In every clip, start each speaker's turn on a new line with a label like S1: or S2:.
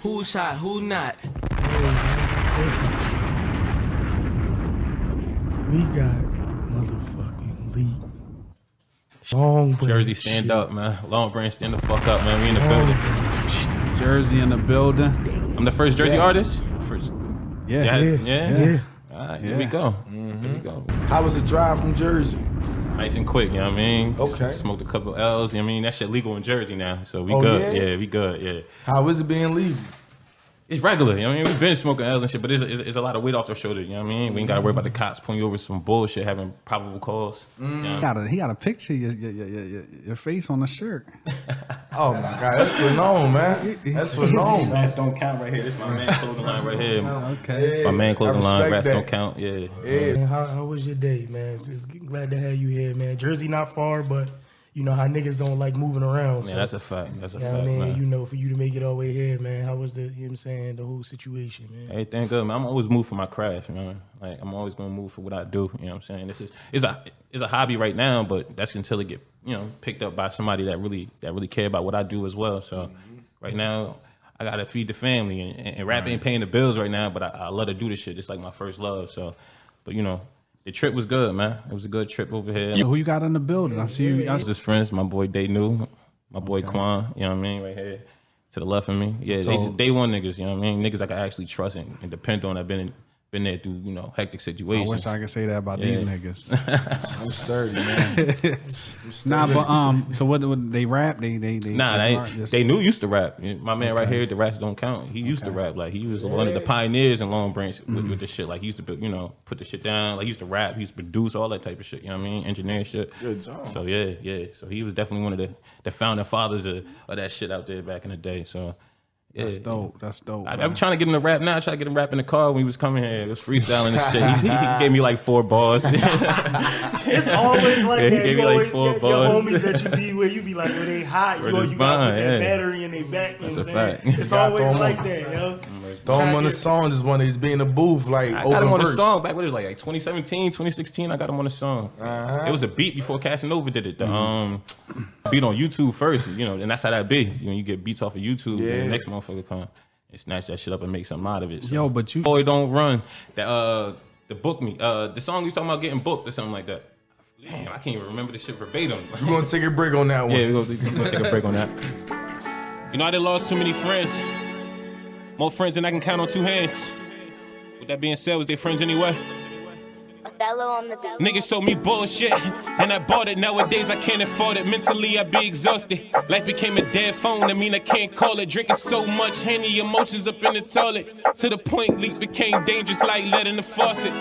S1: Who's hot, who not?
S2: Hey, listen. We got motherfucking Leek. Long
S3: Jersey, stand
S2: shit.
S3: up, man. Long brand, stand the fuck up, man. We in the building.
S4: Jersey in the building.
S3: I'm the first Jersey artist. First.
S4: Yeah.
S3: All right, here we go. Here we go.
S5: How was the drive from Jersey?
S3: Nice and quick, you know what I mean?
S5: Okay.
S3: Smoked a couple L's, you know what I mean? That shit legal in Jersey now, so we
S5: Oh,
S3: good.
S5: yeah?
S3: Yeah, we good, yeah.
S5: How is it being legal?
S3: It's regular, you know what I mean? We've been smoking L's and shit, but it's a lot of weight off their shoulder, you know what I mean? We ain't gotta worry about the cops pulling you over some bullshit, having probable cause. You know?
S4: He got a picture of your face on the shirt.
S5: Oh my God, that's for known, man. That's for known.
S3: Rats don't count right here. This is my man clothing line right here.
S4: Okay.
S3: It's my man clothing line. Rats
S5: that.
S3: don't count, yeah.
S2: Man, how was your day, man? It's glad to have you here, man. Jersey not far, but you know how niggas don't like moving around.
S3: Yeah,
S2: So,
S3: that's a fact. That's a
S2: you know
S3: fact,
S2: what I mean?
S3: man.
S2: You know, for you to make it all the way here, man, how was the, you know what I'm saying, the whole situation, man?
S3: Everything good, man. I'm always moved for my craft, you know. Like I'm always gonna move for what I do. You know what I'm saying? It's a hobby right now, but that's until it get picked up by somebody that really care about what I do as well. So right now I gotta feed the family and rap ain't paying the bills right now, but I love to do this shit. It's like my first love. So, but the trip was good, man. It was a good trip over here.
S4: Who you got in the building? I see you.
S3: I was just friends, my boy DayNew, my boy Quan, you know what I mean, right here to the left of me. Yeah, they just day one niggas, you know what I mean? Niggas I can actually trust and depend on. I've been there through, hectic situations.
S4: I wish I could say that about these niggas.
S5: I'm sturdy, man.
S4: Nah, but so what they rap? They
S3: DayNew used to rap. My man right here, the Rats Don't Count. He used to rap. Like he was one of the pioneers in Long Branch with the shit. Like he used to, put the shit down. Like he used to rap. He used to produce all that type of shit. You know what I mean? Engineer shit.
S5: Good job.
S3: So yeah. So he was definitely one of the founding fathers of that shit out there back in the day. So. Yeah,
S4: That's dope. That's dope.
S3: I'm trying to get him to rap now. I tried to get him rap in the car when he was coming here. It was freestyling and shit. He gave me like 4 bars.
S2: It's always like that.
S3: He gave me like 4 bars.
S2: Your homies that you be with, you be like, they hot. You gotta put that battery in their back.
S3: That's a fact.
S2: It's always like that, yo.
S5: Throw him on the song just when he's being in the booth, like
S3: I
S5: open
S3: got him on
S5: verse.
S3: the song back, what is it, like 2017, 2016, I got him on the song. It was a beat before Casanova did it. The beat on YouTube first, and that's how that be. You get beats off of YouTube, and the next motherfucker come and snatch that shit up and make something out of it. So.
S4: Yo, but you...
S3: Boy, Don't Run, the Book Me, the song you talking about getting booked or something like that. Damn, I can't even remember this shit verbatim.
S5: We're going to take a break on that one.
S3: Yeah, we're gonna take a break on that.
S6: I done lost too many friends. More friends than I can count on 2 hands. With that being said, was they friends anyway? Niggas sold me bullshit, and I bought it. Nowadays I can't afford it. Mentally I be exhausted. Life became a dead phone, I mean I can't call it. Drinking so much Henny, emotions up in the toilet. To the point leak became dangerous like lead in the faucet.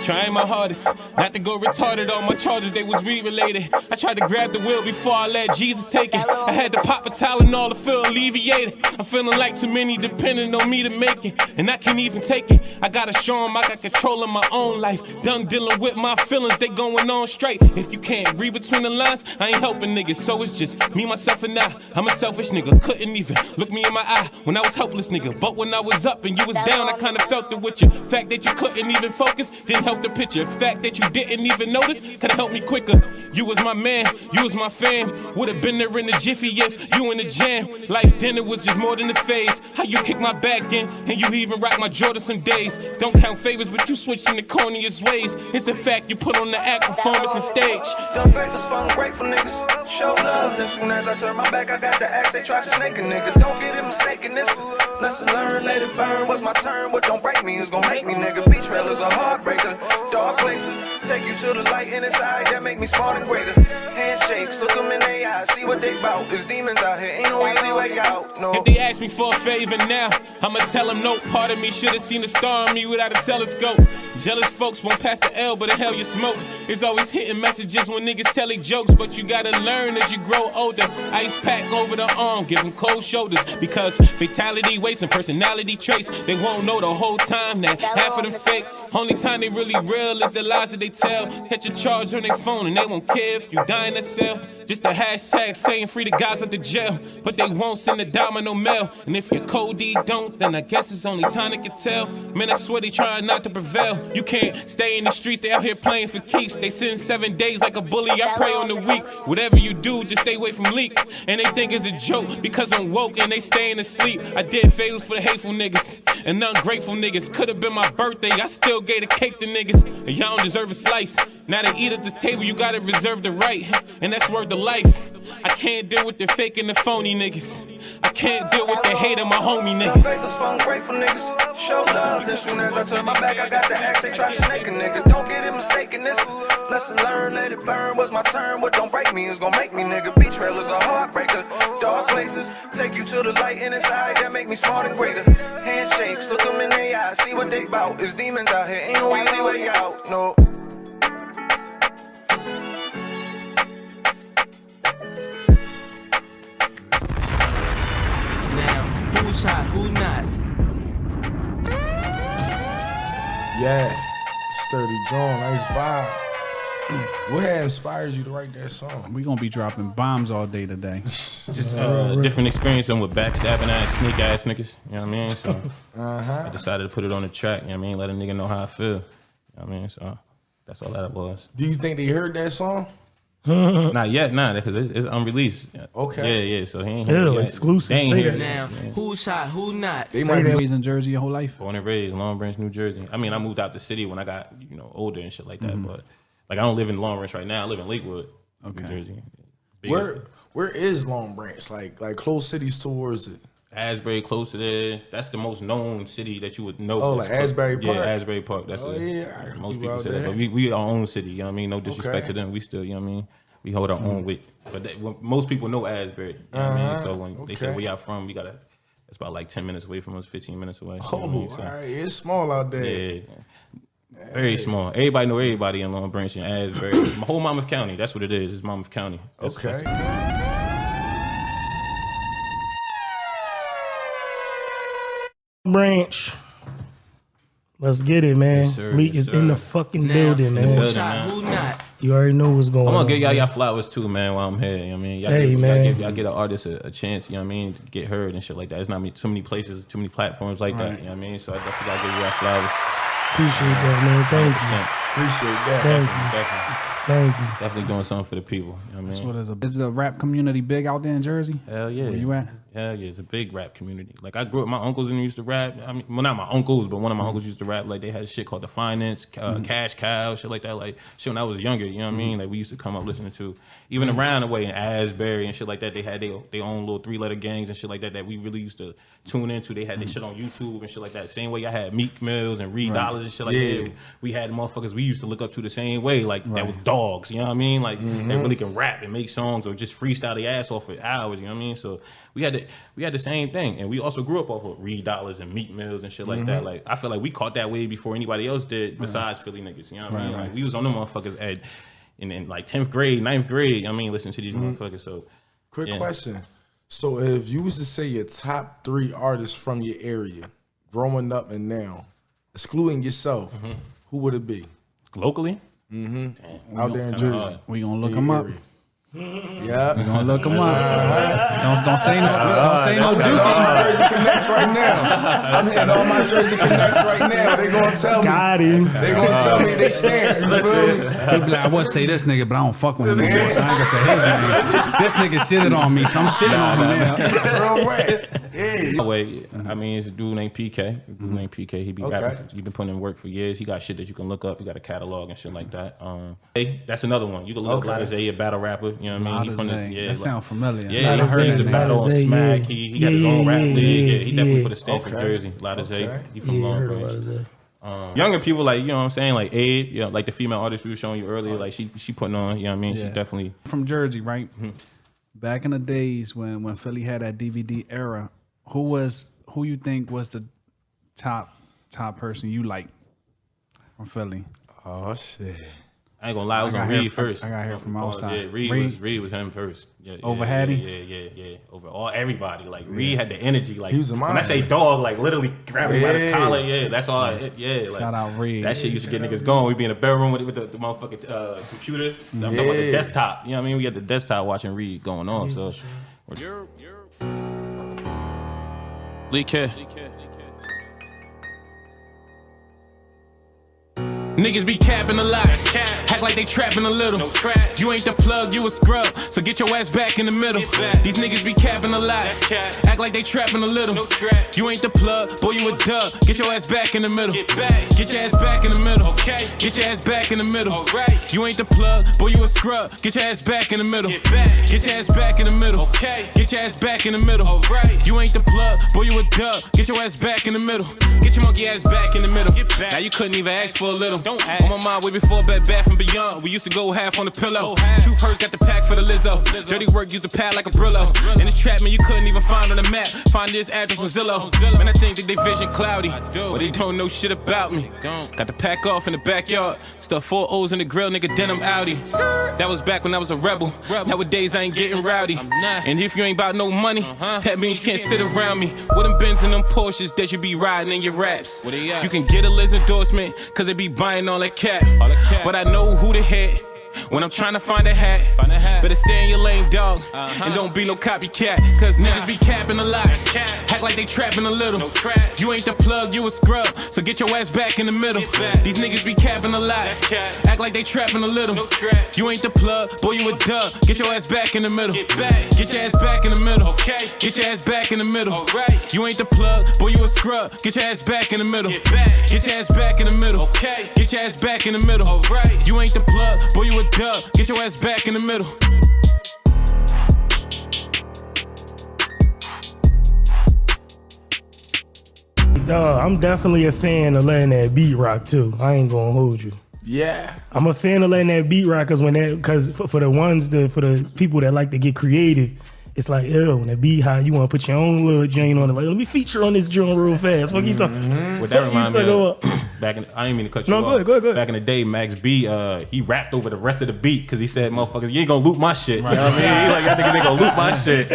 S6: Trying my hardest not to go retarded. All my charges, they was re-related. I tried to grab the wheel before I let Jesus take it. I had to pop a Tylenol to feel alleviated. I'm feeling like too many depending on me to make it, and I can't even take it. I gotta show them I got control of my own life. Done dealing with my feelings, they going on straight. If you can't read between the lines, I ain't helping niggas, so it's just me, myself, and I. I'm a selfish nigga, couldn't even look me in my eye when I was helpless, nigga. But when I was up and you was down, I kinda felt it with you. Fact that you couldn't even focus didn't help the picture. Fact that you didn't even notice could've helped me quicker. You was my man, you was my fam. Would've been there in the jiffy if you in the jam. Life dinner was just more than a phase. How you kick my back in, and you even rock my Jordan some days. Don't count favors, but you switched in the corniest ways. It's a fact you put on the act, performance, and stage.
S7: Done favors for ungrateful niggas. Show love, then soon as I turn my back, I got the axe. They try to snake a nigga. Don't get it mistaken, this lesson learned, let it burn. What's my turn? What don't break me is gon' make me, nigga. Betrayal is a heartbreaker. Dark places take you to the light and inside that make me smart and greater. Handshakes, look them in their eyes, see what they bout. There's demons out here, ain't no easy way out. No.
S6: If they ask me for a favor now, I'ma tell them no. Part of me should've seen a star on me without a telescope. Jealous folks won't pass the L, but the hell you smoke. It's always hitting messages when niggas tell their jokes, but you gotta learn as you grow older. Ice pack over the arm, give them cold shoulders, because fatality, waste, and personality traits. They won't know the whole time that half of them fake. Only time they really real is the lies that they tell. Hit your charge on their phone and they won't care if you die in a cell. Just a hashtag saying free the guys at the jail. But they won't send a domino mail. And if your code don't, then I guess it's only time to can tell. Man, I swear they trying not to prevail. You can't stay in the streets, they out here playing for keeps. They send 7 days like a bully, I pray on the week. Whatever you do, just stay away from Leek. And they think it's a joke because I'm woke and they staying asleep. I did favors for the hateful niggas and ungrateful niggas. Could've been my birthday, I still gave the cake to niggas. And y'all don't deserve a slice. Now they eat at this table, you gotta reserve the right. And that's worth the life. I can't deal with the fake and the phony niggas. I can't deal with the hate of my homie niggas.
S7: Favors for ungrateful niggas. Show love. Then soon as I turn my back, I got the axe. They try to snake a nigga. Don't get it mistaken. This lesson learned, let it burn. Was my turn. What don't break me is gonna make me, nigga. Betrayal is a heartbreaker. Dark places take you to the light and inside that make me smart and greater. Handshakes, look them in their eyes, see what they bout. It's demons out here, ain't no easy way out. No.
S1: Who's hot, who not?
S5: Yeah, sturdy drawn, nice vibe. What had inspired you to write that song?
S4: We gonna be dropping bombs all day today.
S3: Just different experience with backstabbing ass, sneak ass niggas. You know what I mean? So I decided to put it on the track. You know what I mean? Let a nigga know how I feel. You know what I mean? So that's all that was.
S5: Do you think they heard that song?
S3: Not yet, because it's unreleased.
S5: Okay.
S3: Yeah. So he ain't
S2: Ew,
S3: heard it yet.
S2: exclusive.
S3: They ain't
S2: Say
S3: heard
S2: that.
S3: it.
S1: Now, who's hot, who not?
S5: They might be
S4: Raised in Jersey your whole life.
S3: Born and raised, Long Branch, New Jersey. I mean, I moved out the city when I got older and shit like that. But like, I don't live in Long Branch right now. I live in Lakewood, New Jersey. Big
S5: Where is Long Branch? Like close cities towards it.
S3: Asbury, close to there. That's the most known city that you would know.
S5: Oh, like Asbury Park?
S3: Yeah, Asbury Park. That's
S5: yeah.
S3: most people say that. But we our own city. You know what I mean? No disrespect to them. We still, you know what I mean? We hold our own weight. But most people know Asbury. You know what I mean? So when they say where y'all from, it's about like 10 minutes away from us, 15 minutes away.
S5: Oh, all right. It's small out there.
S3: Yeah. Very small. Everybody know everybody in Long Branch and Asbury. My whole Monmouth County. That's what it is. It's Monmouth County.
S5: Okay.
S2: Branch. Let's get it, man.
S3: Yes, sir.
S2: Leek
S3: Yes,
S2: is
S3: sir.
S2: in the fucking
S1: Now,
S2: building, man.
S1: who's hot, who not?
S2: You already know what's going on.
S3: I'm gonna give y'all flowers too, man, while I'm here. You know what I mean? Y'all get an artist a chance, you know what I mean, to get heard and shit like that. It's not too many places, too many platforms like that, you know what I mean? So I definitely gotta give y'all flowers.
S2: Appreciate that, man. Thank you.
S3: 100%.
S5: Appreciate that.
S2: Thank you.
S3: Definitely doing something for the people. You know what I mean?
S4: Is the rap community big out there in Jersey?
S3: Hell yeah.
S4: Where you at?
S3: Hell yeah, it's a big rap community. Like I grew up, my uncles used to rap. I mean, well, not my uncles, but one of my uncles used to rap. Like they had shit called The Finance, Cash Cow, shit like that. Like shit when I was younger, you know what I mean? Like we used to come up listening to, even around the way in Asbury and shit like that. They had their own little 3-letter gangs and shit like that that we really used to tune into. They had their shit on YouTube and shit like that. Same way I had Meek Mills and Reed Dollars and shit like that. We had motherfuckers we used to look up to the same way. Like that was dogs, you know what I mean? Like they really can rap and make songs or just freestyle their ass off for hours, you know what I mean? So we had the same thing, and we also grew up off of Reed Dollars and Meek Mills and shit like that. Like I feel like we caught that wave before anybody else did, besides Philly niggas. You know what I mean? Like we was on them motherfuckers in like 10th grade, 9th grade. I mean, listening to these motherfuckers. So,
S5: Quick question. So if you was to say your top 3 artists from your area, growing up and now, excluding yourself, who would it be?
S3: Locally,
S5: Out there in Jersey.
S4: We gonna look them up.
S5: Yeah.
S4: We gonna look them up. Don't say no
S5: I'm hitting all my Jersey connects right now. I'm hitting all my Jersey connects right now. They gonna tell me.
S2: Got him.
S5: They gonna tell me they stand. You feel me?
S4: They be like, I would say this nigga, but I don't fuck with him anymore, so I ain't gonna say his nigga. This nigga shitted on me, so I'm shitting on him now.
S5: Real rap. Yeah.
S3: way, I mean, it's a dude named PK. He be rapping. He been putting in work for years. He got shit that you can look up. He got a catalog and shit like that. Hey, that's another one. You can look up Alot, a battle rapper. You know what I mean? He from the,
S4: that sound familiar.
S3: Yeah, he used to battle on Smack. He got his own rap league. He definitely put a stamp from Jersey. Alot, he from Long Branch. Younger people, like, you know what I'm saying, like Abe, you know, like the female artist we were showing you earlier, like she putting on, you know what I mean? She definitely
S4: from Jersey, right? Back in the days when Philly had that DVD era, who you think was the top person you like from Philly?
S5: Oh shit.
S3: I ain't gonna lie, I was on Reed first.
S4: I got here from outside.
S3: Yeah, Reed was him first. Yeah,
S4: Over Hattie?
S3: Yeah. Over everybody. Like Reed had the energy. Like
S5: he was a
S3: when I say dog, like literally grabbing him by the collar. Yeah, that's all. Like,
S4: Shout out Reed.
S3: That shit used to get niggas going. We'd be in the bedroom with the motherfucking computer. I'm talking about the desktop. You know what I mean? We had the desktop watching Reed going on. So.
S6: Leek here. Niggas be capping a lot, act like they trapping a little. You ain't the plug, you a scrub, so get your ass back in the middle. These niggas be capping a lot, act like they trapping a little. You ain't the plug, boy you a dub, get your ass back in the middle. Get your ass back in the middle. Get your ass back in the middle. You ain't the plug, boy you a scrub, get your ass back in the middle. Get your ass back in the middle. Get your ass back in the middle. You ain't the plug, boy you a dub, get your ass back in the middle. Get your monkey ass back in the middle. Now you couldn't even ask for a little. On my mind, way before Bed Bath and Beyond. We used to go half on the pillow. Truth hurts, got the pack for the Lizzo. Dirty work, used a pad like a Brillo. In this trap, man, you couldn't even find on the map. Find this address on Zillow. Man, I think that they vision cloudy, but they don't know shit about me. Got the pack off in the backyard. Stuff 4 O's in the grill, nigga, denim Audi. That was back when I was a rebel. Nowadays, I ain't getting rowdy. And if you ain't about no money, that means you can't sit around me. With them Benz and them Porsches that you be riding in your raps. You can get a Liz endorsement, cause they be buying all that cap. But I know who to hit when I'm trying to find a hat. Better stay in your lane, dog, and don't be no copycat. Cause niggas be capping a lot, act like they trapping a little. You ain't the plug, you a scrub, so get your ass back in the middle. These niggas be capping a lot, act like they trapping a little. You ain't the plug, boy you a dub, get your ass back in the middle. Get your ass back in the middle. Get your ass back in the middle. You ain't the plug, boy you a scrub, get your ass back in the middle. Get your ass back in the middle. Get your ass back in the middle. You ain't the plug, boy you a dub, get your ass back in the middle.
S2: Dog, I'm definitely a fan of letting that beat rock too. I ain't gonna hold you.
S5: Yeah.
S2: I'm a fan of letting that beat rock because for the people that like to get creative, it's like, when that beat high, you want to put your own little joint on it. Like, let me feature on this joint real fast. What you talking?
S3: What that reminds me of, back in, I didn't mean to cut you off.
S2: Go ahead.
S3: Back in the day, Max B, he rapped over the rest of the beat because he said, "Motherfuckers, you ain't gonna loop my shit." You know what I mean? He's like, "Y'all think they gonna loop my shit?"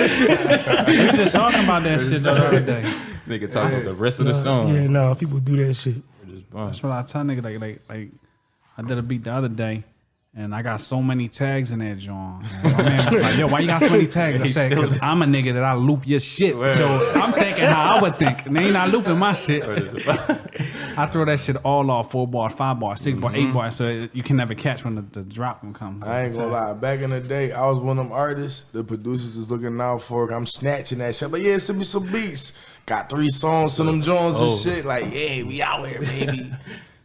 S4: We just talking about that shit the other day.
S3: Nigga talking about the rest of the song.
S2: Yeah, no, people do that shit.
S4: That's what I tell nigga. Like I did a beat the other day, and I got so many tags in that joint. My man was like, "Yo, why you got so many tags?" I said, "Cause I'm a nigga that I loop your shit." So I'm thinking how I would think. And they not looping my shit. I throw that shit all off 4 bar, 5 bar, 6 bar, 8 bar, so you can never catch when the drop can come.
S5: I ain't gonna lie. Back in the day, I was one of them artists. The producers was looking out for. I'm snatching that shit. But yeah, send me some beats. Got 3 songs to them Jones and shit. Like, yeah, we out here, baby.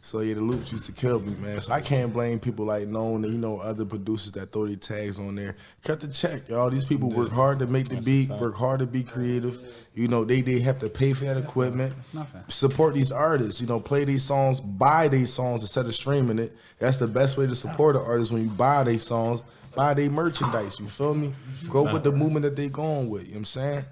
S5: So yeah, the loops used to kill me, man. So I can't blame people like Known and other producers that throw their tags on there. Cut the check, y'all. These people work hard to make the beat, work hard to be creative. They have to pay for that equipment. Support these artists. Play these songs, buy these songs instead of streaming it. That's the best way to support an artist when you buy their songs, buy their merchandise. You feel me? Go with the movement that they going with. You know what I'm saying?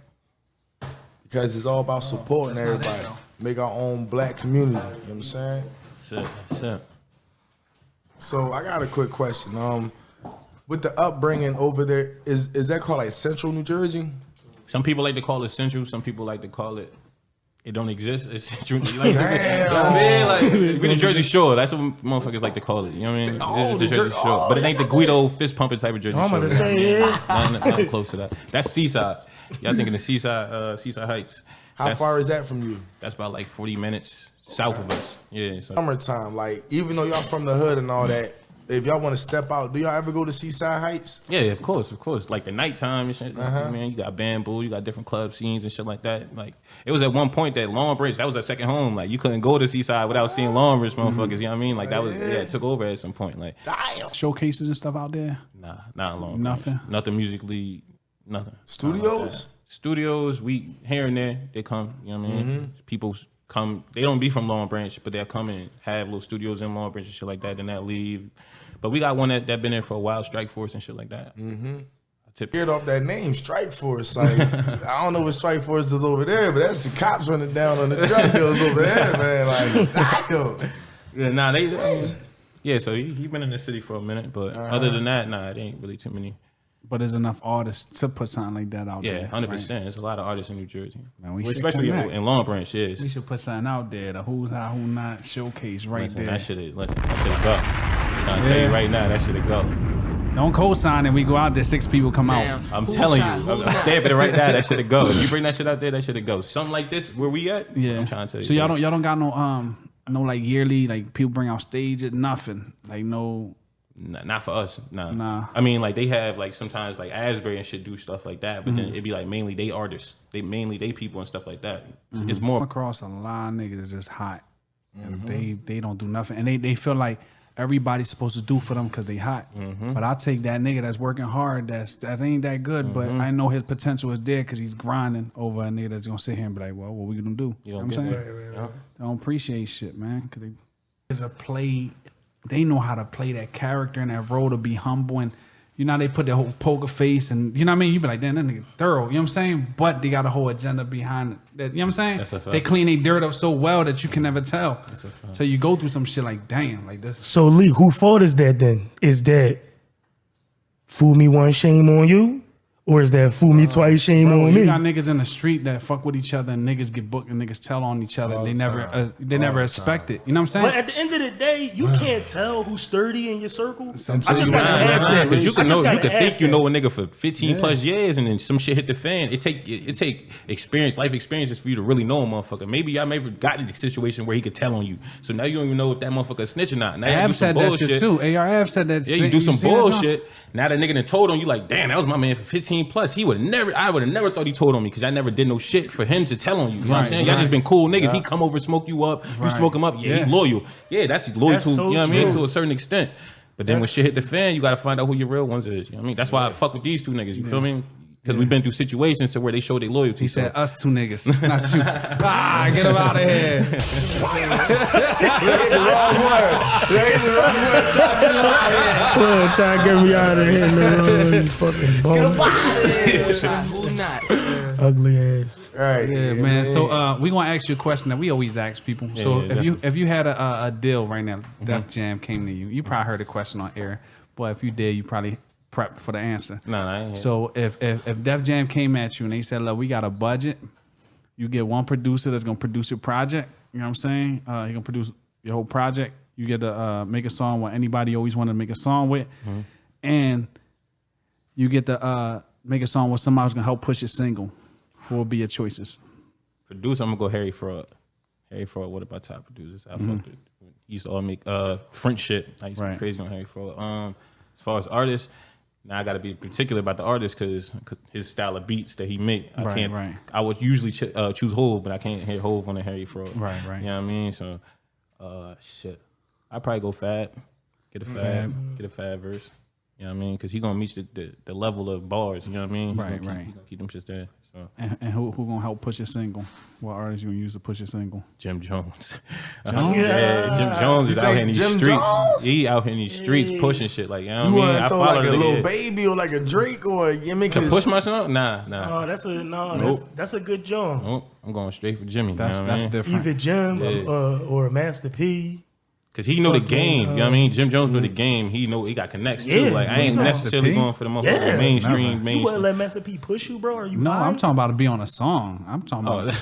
S5: Because it's all about supporting everybody. Make our own black community. You know what I'm saying?
S3: That's it.
S5: So I got a quick question. With the upbringing over there, is that called like Central New Jersey?
S3: Some people like to call it Central. Some people like to call it don't exist. It's Central. Like,
S5: Damn.
S3: You know what I mean? Like, we the Jersey Shore. That's what motherfuckers like to call it. You know what I mean? This is the Jersey Shore. But it ain't the Guido fist pumping type of Jersey Shore.
S2: I'm gonna say
S3: Nothing close to that. That's Seaside. Y'all thinking the Seaside Heights.
S5: How far is that from you?
S3: That's about like 40 minutes south of us. Yeah. So.
S5: Summertime, like even though y'all from the hood and all that, if y'all want to step out, do y'all ever go to Seaside Heights?
S3: Yeah, of course. Like the nighttime and shit. Man, you got Bamboo, you got different club scenes and shit like that. Like it was at one point that Long Bridge, that was our second home. Like you couldn't go to Seaside without seeing Long Bridge motherfuckers. You know what I mean? Like that was it took over at some point. Like
S4: showcases and stuff out there.
S3: Nah, not Long Bridge. Nothing musically. Nothing.
S5: Studios.
S3: Studios. We here and there they come. You know what I mean? People come. They don't be from Long Branch, but they'll come and have little studios in Long Branch and shit like that. Then they'll leave. But we got one that been there for a while, Strikeforce and shit like that.
S5: Get off that name, Strikeforce. Like I don't know what Strikeforce is over there, but that's the cops running down on the drug deals over there, man. Like, damn.
S3: Yeah, nah, Yeah, so he been in the city for a minute, but other than that, nah, it ain't really too many.
S4: But there's enough artists to put something like that out there.
S3: Yeah, 100%. There's a lot of artists in New Jersey,
S4: Man, we should
S3: especially
S4: connect.
S3: in Long Branch. Yes,
S4: We should put something out there. The who's hot, who not showcase right
S3: listen,
S4: there.
S3: that should go. I'm trying to tell you right now, that should go.
S4: Don't co-sign and we go out there, 6 people come
S1: Damn.
S4: out.
S3: I'm
S1: Who
S3: telling
S1: shot,
S3: you,
S1: who
S3: I'm
S1: not?
S3: stamping it right now. That should go. If you bring that shit out there, that should go. Something like this, where we at?
S4: Yeah.
S3: I'm trying to tell you.
S4: So y'all don't got no like yearly like people bring out stages, nothing like no.
S3: Not for us.
S4: Nah.
S3: I mean, like they have like sometimes like Asbury and shit do stuff like that, but
S4: Mm-hmm.
S3: then it'd be like mainly they artists, they people and stuff like that. It's
S4: Come
S3: more.
S4: across a lot of niggas that's just hot. And they don't do nothing, and they feel like everybody's supposed to do for them because they hot. But I take that nigga that's working hard, that ain't that good, but I know his potential is there because he's grinding over a nigga that's gonna sit here and be like, well, what we gonna do? You know what I'm saying?
S3: Right.
S4: They don't appreciate shit, man. Because there's a play. They know how to play that character and that role to be humble, and you know they put their whole poker face, and you know what I mean. You be like, damn, that nigga thorough. You know what I'm saying? But they got a whole agenda behind it. That, you know what I'm saying?
S3: That's a fact.
S4: They clean their dirt up so well that you can never tell. So you go through some shit like, damn, like this.
S2: So Leek, who fault is that then? Is that fool me once, shame on you? Or is that fool me twice, shame
S4: Bro,
S2: on
S4: you
S2: me?
S4: got niggas in the street that fuck with each other, and niggas get booked, and niggas tell on each other.
S5: All
S4: They
S5: the
S4: never,
S5: time.
S4: they never expect it. You know what I'm
S2: But
S4: saying?
S2: at the end of the day, you can't tell who's sturdy in your circle.
S5: Until
S2: I just
S5: you
S2: gotta
S5: run
S2: ask
S5: around.
S2: that.
S3: Because you
S2: I
S3: can
S2: just
S3: know, you
S2: gotta
S3: can
S2: ask
S3: think you
S2: that.
S3: know a nigga for 15 plus years, and then some shit hit the fan. It take experience, life experiences for you to really know a motherfucker. Maybe y'all never got in a situation where he could tell on you. So now you don't even know if that motherfucker is snitching or not. Now you do
S4: Ab
S3: some
S4: said that
S3: bullshit.
S4: shit too. ARF said that.
S3: Yeah, you do some
S4: seen that, John?
S3: bullshit. Now that nigga done told on you, like, damn, that was my man for 15 plus. I would have never thought he told on me because I never did no shit for him to tell on you. You know what I'm
S4: Right,
S3: saying? Y'all
S4: right.
S3: just been cool niggas. He come over, smoke you up. You
S4: Right.
S3: smoke him up. Yeah,
S4: Yeah.
S3: he loyal. Yeah, that's loyal
S2: That's
S3: to,
S2: so
S3: you know what I mean?
S2: true.
S3: To a certain extent. But then when shit hit the fan, you got to find out who your real ones is. You know what I mean? That's why I fuck with these two niggas. You feel me? Because we've been through situations to where they show their loyalty.
S4: He said us two niggas, not you. Get him out of here.
S5: They hit the wrong word. They hit the wrong word.
S2: Bro, try to get me out of here, man. You fucking bum.
S1: Who shot, who not?
S2: Ugly ass.
S5: Right.
S4: Yeah, man. So we gonna ask you a question that we always ask people. So
S3: yeah,
S4: if you had a deal right now, Def Jam came to you. You probably heard the question on air, but if you did, you probably prepped for the answer.
S3: Nah, I ain't.
S4: So if Def Jam came at you and they said, look, we got a budget, you get one producer that's gonna produce your project. You know what I'm saying? He gonna produce your whole project. You get to make a song with anybody you always wanted to make a song with, and you get to make a song with somebody who's gonna help push your single. What would be your choices?
S3: Producer, I'm gonna go Harry Fraud. Harry Fraud, what about top producers? I fucked with. He used to all make French shit. I used to be
S4: Right.
S3: crazy on Harry Fraud. As far as artists, now I gotta be particular about the artist because his style of beats that he make. I
S4: Right,
S3: can't.
S4: right.
S3: I would usually choose Hove, but I can't hear Hove on the Harry Fraud.
S4: Right, right.
S3: You know what I mean? So, shit. I'd probably go Fab. Get a Fab verse. You know what I mean? Because he gonna meet the level of bars. You know what I mean?
S4: Right,
S3: He gonna
S4: right.
S3: keep them shits there. So
S4: And who gonna help push your single? What artist you gonna use to push your single?
S3: Jim Jones.
S2: Yeah.
S3: Jim Jones is
S5: You
S3: out here
S5: think
S3: in these
S5: Jim
S3: streets.
S5: Jones?
S3: He out here in these streets pushing shit. Like, you know what I
S5: You
S3: mean?
S5: want
S3: I
S5: to throw
S3: follow
S5: like a
S3: the
S5: little
S3: nigga.
S5: baby or like a Drake or you mean
S3: To push my song? Nah.
S2: Oh,
S3: Nope.
S2: that's a good joint.
S3: Nope. I'm going straight for Jimmy.
S4: That's
S3: you know what I mean?
S4: different.
S2: Either Jim
S3: Yeah.
S2: or Master P.
S3: Cause he know the
S2: Fucking,
S3: game. You know what I mean? Jim Jones know the game. He
S2: Mm.
S3: got connects
S2: Yeah,
S3: too. Like I ain't
S2: Master
S3: necessarily
S4: P.
S3: going for the motherfucking
S2: Yeah,
S3: mainstream.
S2: You wouldn't let Master P push you, bro? Are you
S4: No,
S2: high?
S4: I'm talking about to be on a song. I'm talking about.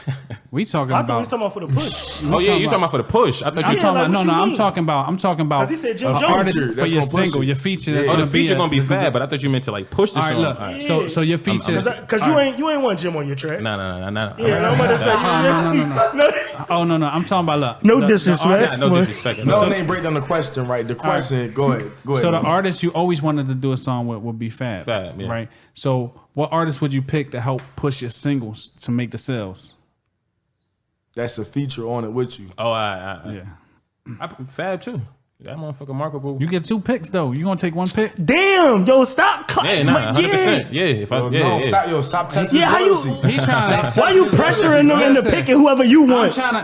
S4: We talking
S2: I thought we was
S4: about.
S2: talking about for the push.
S3: Oh yeah, you talking about for the push? I thought
S4: I'm
S3: you
S2: Yeah,
S4: talking
S2: like,
S4: about.
S2: what
S4: No,
S2: you
S4: I'm
S2: mean?
S4: talking about. I'm talking about.
S2: Because he said Jim
S5: A
S2: Jones.
S5: feature.
S4: For
S5: That's
S4: your
S5: gonna push
S4: single,
S5: it.
S4: your feature. That's
S3: Oh,
S4: gonna
S3: the
S4: be
S3: feature
S4: a-
S3: gonna be Fab, but I thought you meant to like push the
S4: All right,
S3: song.
S4: look.
S3: All right.
S4: So your feature.
S2: Because you ain't want Jim on your track.
S3: Nah.
S2: Yeah, and I'm about to say.
S4: no. Oh no, I'm talking about look.
S2: No
S4: the
S2: disrespect.
S3: Nah, no disrespect.
S5: No, they ain't break down the question right. The question, go ahead.
S4: So the artist you always wanted to do a song with would be Fab.
S3: Fab, yeah.
S4: Right. So what artist would you pick to help push your singles to make the sales?
S5: That's a feature on it with you.
S3: Oh,
S4: Yeah.
S3: I Fab too. That motherfucker marketable.
S4: You get 2 picks though. You gonna take 1 pick?
S2: Damn, yo, stop.
S3: Yeah, nah, 100%. Yeah, if I,
S5: Stop testing
S2: Yeah, how you-
S5: loyalty.
S4: He trying to.
S2: Why you pressuring them into picking whoever you
S4: I'm
S2: want?
S4: trying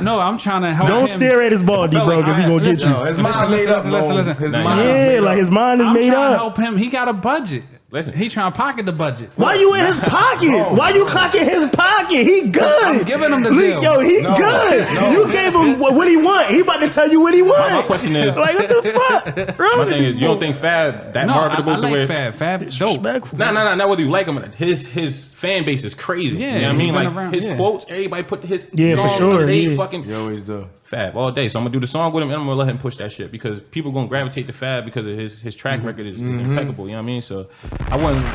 S4: to help.
S2: Don't
S4: him.
S2: stare at his baldy,
S3: felt
S2: bro,
S3: like
S2: because he
S3: I-
S2: gonna get you.
S5: No, his mind made up.
S4: listen.
S5: His
S3: Nah,
S5: mind is
S2: Yeah,
S5: made
S2: like
S5: up.
S2: his mind is
S4: I'm
S2: made
S4: trying to
S2: up.
S4: help him. He got a budget.
S3: Listen,
S4: He trying to pocket the budget.
S2: Why you in his pockets? Why you clocking his pocket? He good.
S4: I'm giving him the
S2: Leek,
S4: deal.
S2: yo, he good. You gave him what he want. He about to tell you what he want.
S3: my question is,
S2: Like, what the fuck?
S3: my thing is, you don't think Fab that
S4: No,
S3: marketable
S4: I
S3: to
S4: like
S3: where?
S4: Fab. Fab dope.
S2: Disrespectful.
S3: Nah, not whether you like him. His fan base is crazy.
S4: Yeah,
S3: you know what I mean?
S4: he been
S3: Like
S4: around,
S3: his
S4: yeah.
S3: quotes, everybody put his
S2: Yeah, for
S3: songs
S2: sure,
S3: on they
S2: yeah.
S3: fucking
S5: You always do.
S3: Fab all day. So I'm gonna do the song with him and I'm gonna let him push that shit because people gonna gravitate to Fab because of his track record is impeccable. You know what I mean? So I wouldn't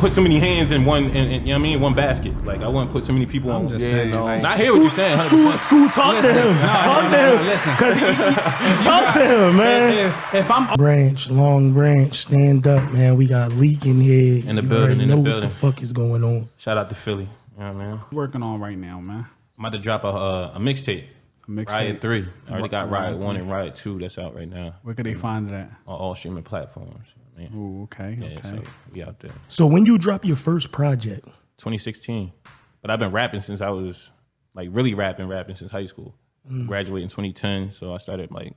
S3: put too many hands in one, you know what I mean, one basket. Like I wouldn't put too many people on.
S4: just
S5: Yeah,
S4: saying,
S5: no.
S4: like,
S3: I hear what you're saying. 100%.
S2: School, talk to him. Talk to him.
S4: listen.
S2: Cause talk to him, man.
S4: if I'm
S2: Branch, long branch, stand up, man. We got Leek in here.
S3: In the
S2: You
S3: building,
S2: already
S3: in the
S2: know
S3: building.
S2: What the fuck is going on?
S3: Shout out to Philly. You know what I mean?
S4: working on right now, man.
S3: I'm about to drop a mixtape.
S4: Mixtape.
S3: Riot 3. I already got Riot 1
S4: 3.
S3: and Riot 2 that's out right now
S4: Where could they find that?
S3: on all streaming platforms. Man.
S4: Ooh, okay,
S3: Yeah,
S4: okay.
S3: so we out there.
S2: So when you drop your first project,
S3: 2016. But I've been rapping since I was like really rapping since high school. Graduated in 2010, so I started like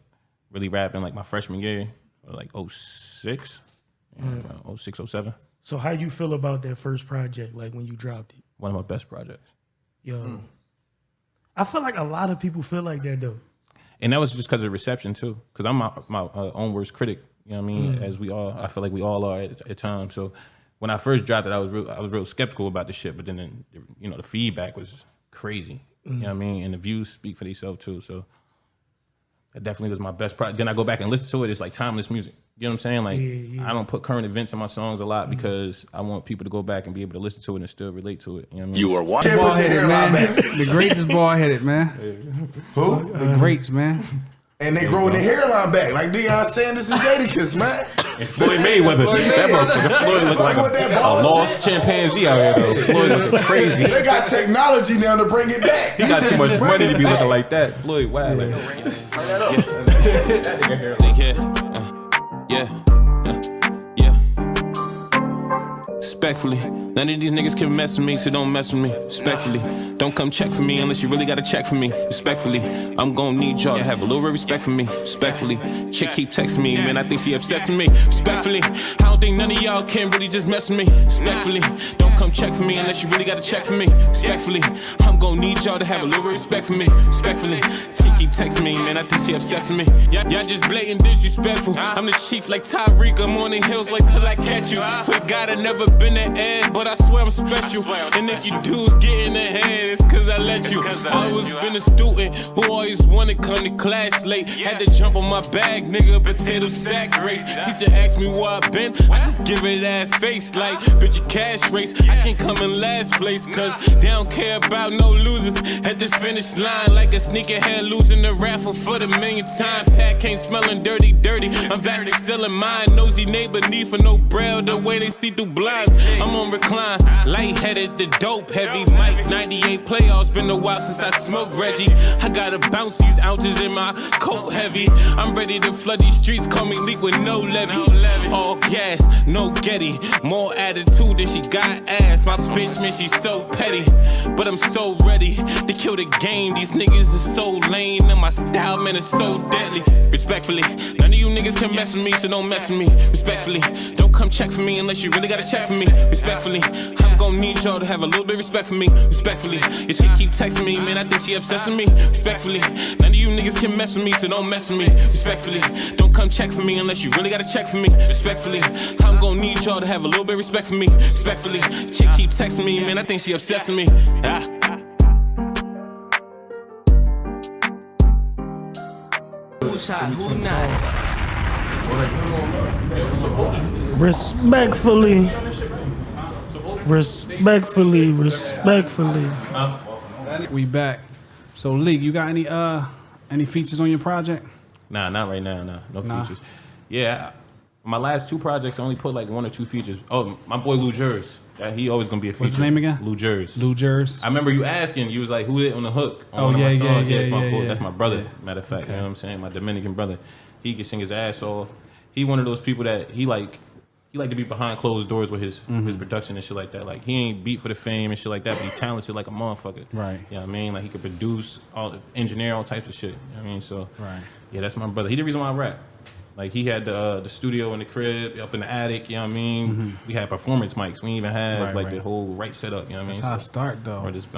S3: really rapping like my freshman year, or like 06, 06, 07.
S2: so how you feel about that first project, like when you dropped it?
S3: One of my best projects.
S2: Yo, I feel like a lot of people feel like that though.
S3: And that was just because of reception too. Because I'm my own worst critic. You know what I mean? As we all, I feel like we all are at times. So when I first dropped it, I was real skeptical about the shit. But then you know, the feedback was crazy. You know what I mean? And the views speak for themselves too. So that definitely was my best project. Then I go back and listen to it. It's like timeless music. You know what I'm saying? Like I don't put current events in my songs a lot because I want people to go back and be able to listen to it and still relate to it. You know what I mean?
S8: You are one.
S5: Can't put your hairline back.
S4: The greats is bald headed, man.
S5: Who?
S4: The greats, man.
S5: And they growing their hairline back like Deion Sanders and Jadakiss, man.
S3: And Floyd Mayweather. That motherfucker Floyd look like
S5: Fuck with that
S3: a
S5: bullshit.
S3: lost chimpanzee out here though. Floyd looking crazy.
S5: They got technology now to bring it back.
S3: He got too much money to be looking like that. Floyd, wow. Like,
S6: Yeah. Respectfully, none of these niggas can mess with me, so don't mess with me. Respectfully, don't come check for me unless you really gotta check for me. Respectfully, I'm gonna need y'all to have a little bit of respect for me. Respectfully, chick keep texting me, man, I think she obsessed with me. Respectfully, I don't think none of y'all can really just mess with me. Respectfully, don't come check for me unless you really gotta check for me. Respectfully, I'm gonna need y'all to have a little bit of respect for me. Respectfully, she keep texting me, man, I think she obsessed with me. Y'all just blatant disrespectful. I'm the chief like Tyreek, I'm on the hills like till I catch you. Swear to God, I never been that ass, but I swear I'm special. And if you dudes get in the head, it's cause I let you. I always been a student who always wanted to come to class late. Had to jump on my bag, nigga, potato sack race. Teacher asked me where I been, I just give it that face like, bitch, a cash race. I can't come in last place cause they don't care about no losers. At this finish line like a sneakerhead losing the raffle for the millionth time. Pack ain't smelling dirty. I'm back to selling mine. Nosy neighbor need for no braille the way they see through blinds. I'm on recline, lightheaded, the dope heavy. Mike 98 playoffs, been a while since I smoked Reggie. I gotta bounce these ounces in my coat heavy. I'm ready to flood these streets, call me Leek with no levy. All gas, no Getty. More attitude than she got ass. My bitch, man, she's so petty. But I'm so ready to kill the game. These niggas are so lame, and my style, man, is so deadly. Respectfully, none of you niggas can mess with me, so don't mess with me. Respectfully, don't come check for me unless you really gotta check for me. Respectfully, I'm gonna need y'all to have a little bit of respect for me. Respectfully, your shit keep texting me, man, I think she obsessed with me. Respectfully, none of you niggas can mess with me, so don't mess with me. Respectfully, don't come check for me unless you really gotta check for me. Respectfully, I'm gonna need y'all to have a little bit of respect for me. Respectfully, chick keep texting me, man, I think she obsessed with me.
S1: Who's hot? Who not?
S2: Respectfully.
S4: We back. So Leek, you got any features on your project?
S3: Nah, not right now. No features. Yeah, my last two projects I only put like 1 or 2 features. Oh, my boy Lu Jerz. He always gonna be a feature.
S4: What's his name again?
S3: Lu Jerz.
S4: Lu Jerz.
S3: I remember you asking. You was like, "Who it on the hook?" On
S4: Oh,
S3: one of my
S4: yeah,
S3: songs.
S4: yeah,
S3: It's my
S4: yeah,
S3: boy.
S4: yeah.
S3: That's my brother.
S4: Yeah.
S3: Matter of fact, you know what I'm saying? My Dominican brother. He can sing his ass off. He one of those people that he like to be behind closed doors with his production and shit like that. Like he ain't beat for the fame and shit like that, but he talented like a motherfucker.
S4: Right.
S3: You know what I mean? Like he could produce, engineer all types of shit. You know what I mean? So
S4: Right.
S3: yeah, that's my brother. He the reason why I rap. Like he had the studio in the crib, up in the attic, you know what I mean? We had performance mics. We didn't even have the whole right setup, you know what I mean?
S4: That's how I start though.
S3: Or just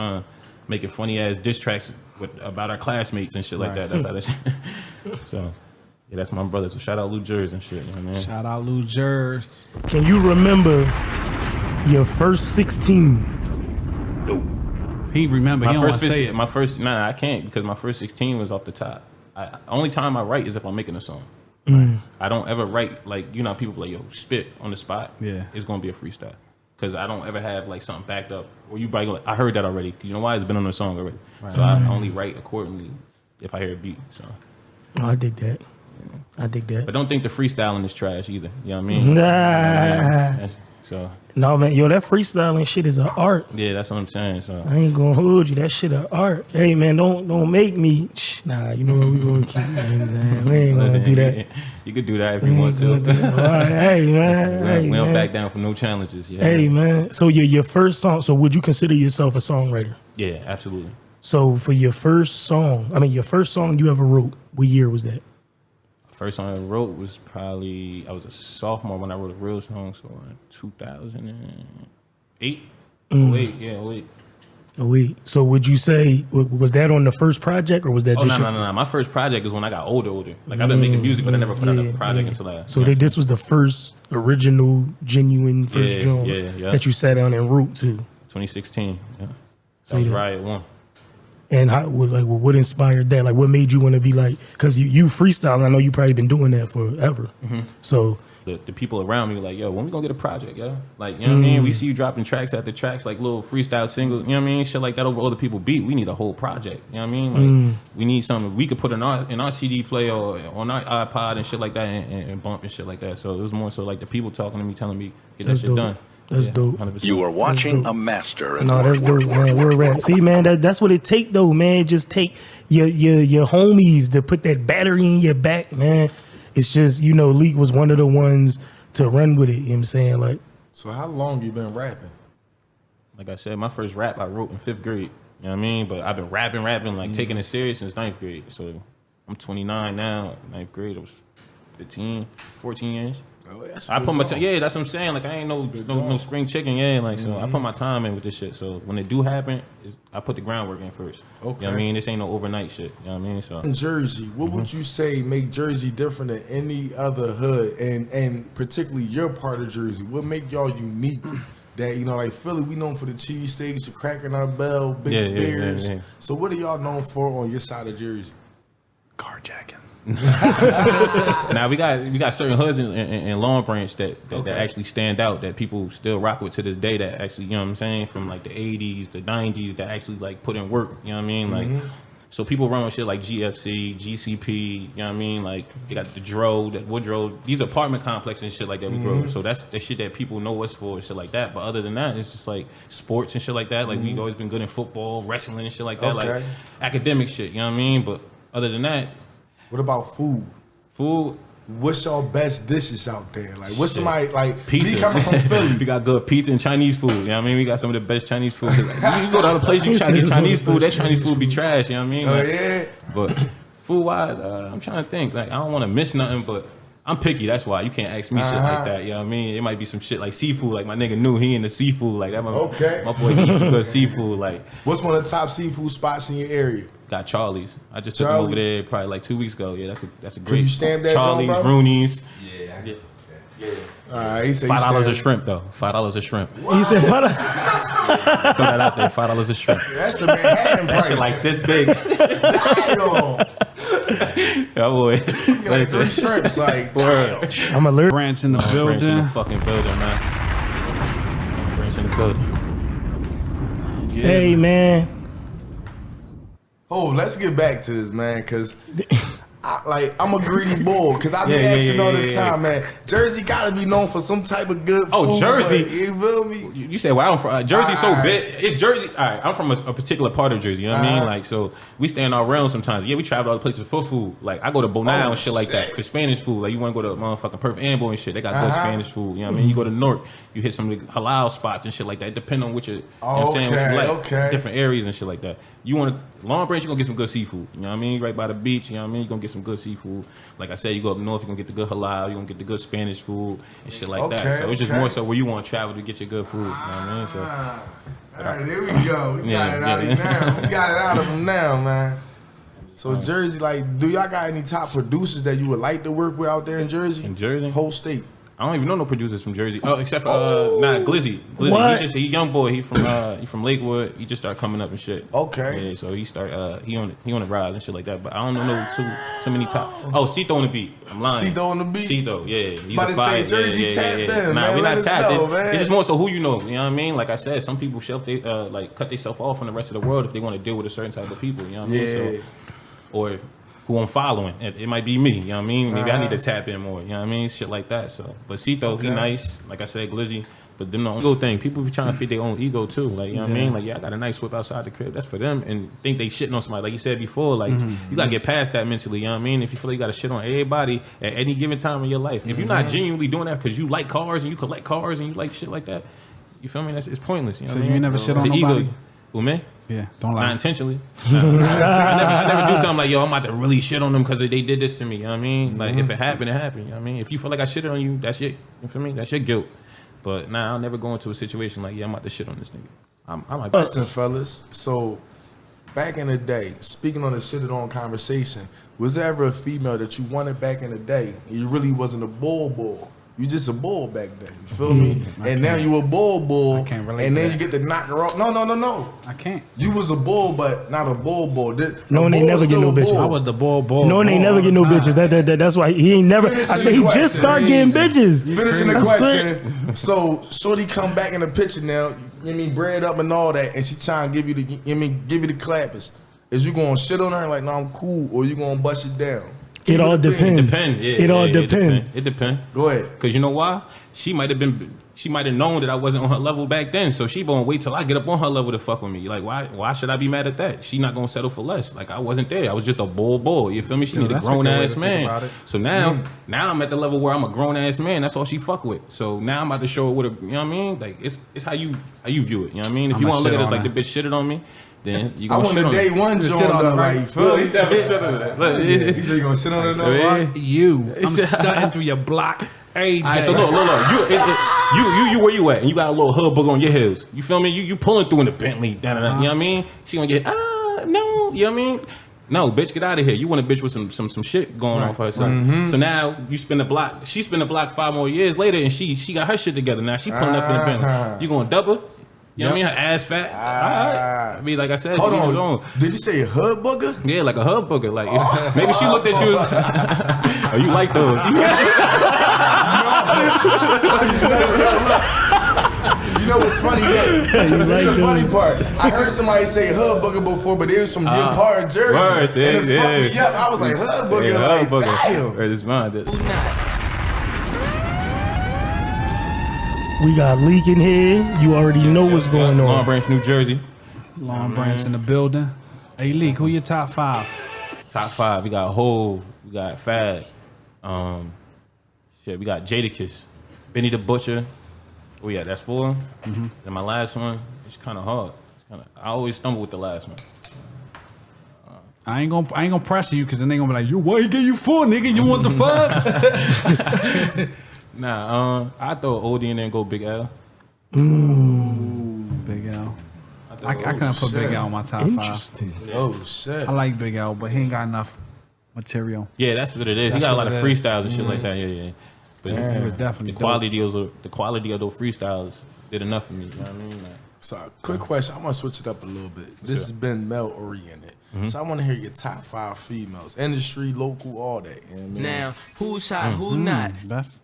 S3: making funny ass diss tracks about our classmates and shit like that. That's how that shit. So yeah, that's my brother. So shout out Lu Jerz and shit, you know what I mean?
S4: Shout out Lu Jerz.
S2: Can you remember your first 16?
S4: He remember. He don't want to say it.
S3: My first, I can't because my first 16 was off the top. Only time I write is if I'm making a song. I don't ever write like, you know, people like, yo, spit on the spot.
S4: Yeah.
S3: It's gonna be a freestyle because I don't ever have like something backed up or you probably like, I heard that already because you know why, it's been on the song already. Right. So I only write accordingly if I hear a beat. So
S2: I dig that. I dig that.
S3: But don't think the freestyling is trash either. You know what I mean?
S2: Nah.
S3: So
S2: no, man, yo, that freestyling shit is an art.
S3: yeah, that's what I'm saying. So
S2: I ain't gonna hold you. That shit an art. Hey, man, don't make me. Nah, you know what we gonna keep. We ain't gonna do that.
S3: You could do that if you want to.
S2: All right, hey, man.
S3: We don't back down from no challenges. Yeah.
S2: Hey, man. So your first song. So would you consider yourself a songwriter?
S3: Yeah, absolutely.
S2: So for your first song, your first song you ever wrote, what year was that?
S3: First song I wrote was probably, I was a sophomore when I wrote a real song, so in 2008. 08, yeah, 08.
S2: Oh, wait. So would you say, was that on the first project or was that just
S3: no. My first project is when I got older. Like I've been making music, but I never put out a project until I.
S2: So this was the first original, genuine first joint that you sat down and wrote to?
S3: 2016, yeah. That was R.i.o.t.
S2: And what inspired that? Like, what made you want to be like? Because you freestyle. I know you probably been doing that forever. So
S3: the people around me were like, yo, when we gonna get a project, yo? Like, you know what I mean? We see you dropping tracks after tracks, like little freestyle singles. You know what I mean? Shit like that over other people's beat. We need a whole project. You know what I mean? Like, we need something we could put in our CD player or on our iPod and shit like that and bump and shit like that. So it was more so like the people talking to me, telling me get that shit done.
S2: That's dope.
S3: 100%.
S8: You are watching a master.
S2: No, that's dope, man. We're a rap. See, man, that's what it take, though, man. Just take your homies to put that battery in your back, man. It's just, you know, Leek was one of the ones to run with it. You know what I'm saying? Like,
S5: so how long you been rapping?
S3: Like I said, my first rap I wrote in 5th grade. You know what I mean? But I've been rapping, like taking it serious since 9th grade. So I'm 29 now. 9th grade, I was 15, 14 years.
S5: Oh,
S3: I put my time. Yeah, that's what I'm saying. Like I ain't no spring chicken. Yeah, like so I put my time in with this shit. So when it do happen, I put the groundwork in first.
S5: Okay.
S3: You know what I mean? This ain't no overnight shit. You know what I mean? So
S5: in Jersey, what would you say make Jersey different than any other hood, and particularly your part of Jersey? What make y'all unique? That, you know, like Philly, we known for the cheesesteaks, the Cracker in our bell, big beers. Yeah. So what are y'all known for on your side of Jersey?
S4: Carjacking.
S3: Now we got certain hoods in Long Branch that actually stand out, that people still rock with to this day, that actually, you know what I'm saying, from like the 80s, the 90s, that actually like put in work, you know what I mean? Like, so people run with shit like GFC, GCP, you know what I mean? Like they got the Dro, that Woodrow, these apartment complexes and shit like that we grow up. So that's the shit that people know us for and shit like that. But other than that, it's just like sports and shit like that. Like we've always been good in football, wrestling and shit like that. Like academic shit, you know what I mean? But other than that,
S5: what about food? What's your best dishes out there? Like, what's somebody like?
S3: Pizza.
S5: Me coming from Philly,
S3: we got good pizza and Chinese food. You know what I mean? We got some of the best Chinese food. You go to other places, you try to get Chinese food. That Chinese food be trash. You know what I mean? Like,
S5: yeah.
S3: But food wise, I'm trying to think. Like, I don't want to miss nothing, but I'm picky. That's why you can't ask me shit like that. You know what I mean? It might be some shit like seafood. Like my nigga knew he into seafood. Like that. My boy he eats some good seafood. Like,
S5: what's one of the top seafood spots in your area?
S3: Got Charlie's. I just took him over there probably like 2 weeks ago. Yeah, that's a great.
S5: Could you stamp that
S3: Charlie's,
S5: bro?
S3: Rooney's.
S5: Yeah. All right, he said
S3: $5 a shrimp though. $5 a shrimp.
S2: He said,
S3: throw that out there. $5 a shrimp.
S5: That's a Manhattan price.
S3: Shit like this big. Yeah, boy.
S5: Like 3 shrimps, like.
S2: I'm alert.
S4: Branch in the building.
S3: Branch in the fucking building, man. Branch in the building.
S2: Yeah. Hey, man.
S5: Oh, let's get back to this, man, because I'm a greedy bull, because I be asking all the time, man. Jersey gotta be known for some type of good food.
S3: Oh, Jersey.
S5: You feel me?
S3: You say, well, I'm from Jersey's so big. It's Jersey. All right, I'm from a particular part of Jersey. You know what I mean? Like, so we stay in our realm sometimes. Yeah, we travel to other places for food. Like, I go to Bonao and shit like that for Spanish food. Like, you want to go to motherfucking Perth Ambo and shit. They got good Spanish food. You know what I mean? You go to Newark, you hit some of the halal spots and shit like that. Depending on which you know what I'm saying, what you like. Different areas and shit like that. you want to Long Branch, you're gonna get some good seafood. You know what I mean? Right by the beach. You know what I mean? You're gonna get some good seafood. Like I said, you go up north, you're gonna get the good halal. You're gonna get the good Spanish food and shit like that. So it's just more so where you want to travel to get your good food. You know what I mean? So.
S5: All right, there we go. We got it out of him now. We got it out of him now, man. So Jersey, like, do y'all got any top producers that you would like to work with out there in Jersey?
S3: In Jersey?
S5: Whole state.
S3: I don't even know no producers from Jersey. Oh, except for Glizzy.
S2: What?
S3: He young boy. He from Lakewood. He just started coming up and shit.
S5: Okay.
S3: Yeah, so he on the rise and shit like that. But I don't know too many top. Oh, Cito on the beat. I'm lying.
S5: Cito on the beat.
S3: Cito, yeah. He's
S5: About to say Jersey tapped in,
S3: Nah,
S5: man.
S3: we
S5: Let
S3: not
S5: us
S3: tapped
S5: know,
S3: in.
S5: man.
S3: It's just more so who you know. You know what I mean? Like I said, some people cut themselves off from the rest of the world if they want to deal with a certain type of people. You know what I mean? So, or who I'm following. It might be me, you know what I mean? Maybe I need to tap in more, you know what I mean? Shit like that. So, but Cito, he nice. Like I said, Glizzy. But them the ego thing. People be trying to fit their own ego too. Like, you know what I mean? Like, I got a nice whip outside the crib. That's for them. And think they shitting on somebody. Like you said before, like, you got to get past that mentally, you know what I mean? If you feel like you got to shit on everybody at any given time in your life. If you're not genuinely doing that because you like cars and you collect cars and you like shit like that, you feel me? It's pointless. You know
S4: So
S3: what I
S4: you
S3: mean?
S4: ain't never shit
S3: It's
S4: on
S3: an
S4: nobody?
S3: ego. Who, man?
S4: Yeah, don't lie.
S3: Not intentionally. I never do something like, yo, I'm about to really shit on them because they did this to me. You know what I mean? Like, if it happened, it happened. You know what I mean? If you feel like I shitted on you, that's your, you feel me? That's your guilt. But nah, I'll never go into a situation like, yeah, I'm about to shit on this nigga. I'm like,
S5: Listen, fellas. So, back in the day, speaking on the shitted on conversation, was there ever a female that you wanted back in the day and you really wasn't a bull? You just a bull back then. You feel me? And now you a bull.
S4: I can't relate
S5: and
S4: to
S5: then
S4: that.
S5: you get to knock her off. No.
S4: I can't.
S5: You was a bull, but not a bull.
S2: No, and they never get no bitches.
S4: I was the bull.
S2: No, and they never get no bitches. That's why he ain't never.
S5: Finish
S2: I
S5: the
S2: said he just
S5: question.
S2: started getting bitches.
S5: Finishing the
S2: That's
S5: question. So, shorty come back in the picture now. You mean bread up and all that, and she trying to give you the give you the clappers. Is you gonna shit on her like, no, I'm cool, or you gonna bust it down?
S2: It all depends.
S3: It
S2: all depends.
S3: It depends.
S5: Go ahead.
S3: Cause you know why? She might have known that I wasn't on her level back then. So she gonna wait till I get up on her level to fuck with me. Like, why should I be mad at that? She not gonna settle for less. Like, I wasn't there. I was just a bull. You feel me? She need a grown ass man. So now I'm at the level where I'm a grown ass man. That's all she fuck with. So now I'm about to show her what you know what I mean? Like, it's how you view it. You know what I mean? If you want to look at it as like the bitch shitted on me, then you
S5: I
S3: gonna
S5: want
S3: shit
S5: a
S3: on
S5: day
S3: me.
S5: one joint though, like, you feel me? He said you gonna sit on it though?
S3: Yeah.
S4: You. I'm stunting through your block every day.
S3: All right, so look. You where you at? And you got a little hood book on your heels. You feel me? You pulling through in the Bentley. You know what I mean? She gonna get no. You know what I mean? No, bitch, get out of here. You want a bitch with some shit going on for herself. So now you spin the block. She spin the block 5 more years later, and she got her shit together. Now she pulling up in the Bentley. You gonna double? You know what I mean? Her ass fat. Alright. I mean, like I said,
S5: Hold
S3: she was
S5: on. Did you say a hood booger?
S3: Yeah, like a hub booger. Like maybe she looked at you as, oh, you like those?
S5: You know what's funny? This is the funny part. I heard somebody say hood booger before, but it was from your part of Jersey.
S3: Worse,
S5: and it fucked me up. I was like, hood booger,
S3: Yeah,
S5: like,
S3: hub booger.
S5: damn.
S3: Or this mine.
S2: We got Leek in here. You already know what's going
S3: Long
S2: on.
S3: Branch, New Jersey.
S4: Long Branch in the building. Hey, Leek, who your top 5?
S3: Top 5. We got Hove. We got Fad. We got Jadakiss. Benny the Butcher. Oh yeah, that's 4. And my last one, it's kind of hard. I always stumble with the last one.
S4: I ain't gonna pressure you because then they gonna be like, "You why he gave you 4, nigga? You want the 5?"
S3: Nah, I throw oldie in there and go Big L.
S4: Big L. I couldn't put Big L on my top 5.
S2: Interesting.
S5: Oh shit.
S4: I like Big L, but he ain't got enough material.
S3: Yeah, that's what it is. He
S4: That's
S3: got a
S4: what
S3: lot of
S4: it is.
S3: freestyles and shit like that. Yeah. But
S4: It was definitely
S3: the quality of those freestyles did enough for me. You know what I mean? Like,
S5: So, quick question. I'm gonna switch it up a little bit. This has been male oriented, so I want to hear your top 5 females, industry, local, all that. You know what I mean?
S1: Now, who's hot, who not?
S4: That's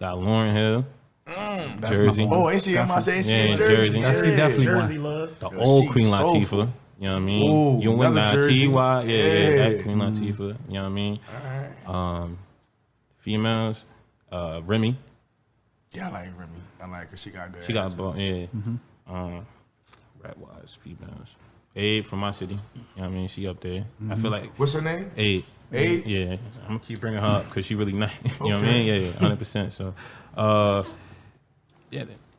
S3: got Lauryn Hill,
S4: that's
S3: Jersey.
S4: number one.
S5: Oh, ain't she? Am I saying she
S3: Yeah,
S5: in Jersey?
S3: Jersey.
S4: That's she definitely
S2: Jersey
S4: one.
S2: love.
S3: the
S5: Yo,
S3: old
S5: she
S3: Queen
S5: soulful.
S3: Latifah. You know what I mean?
S5: Ooh,
S3: you win
S5: another
S3: now,
S5: Jersey.
S3: T.Y. Yeah, that
S5: Yeah.
S3: Queen Latifah. You know what I mean? Females, Remy.
S5: Yeah, I like Remy. I like her. She got good.
S3: She got
S5: attitude.
S3: bought, yeah. Rap wise, females. Abe from my city. You know what I mean? She up there. I feel like
S5: What's her name?
S3: Abe.
S5: Abe?
S3: Yeah. I'm gonna keep bringing her up because she really nice. You know what I
S5: Okay.
S3: mean? Yeah, 100%. So,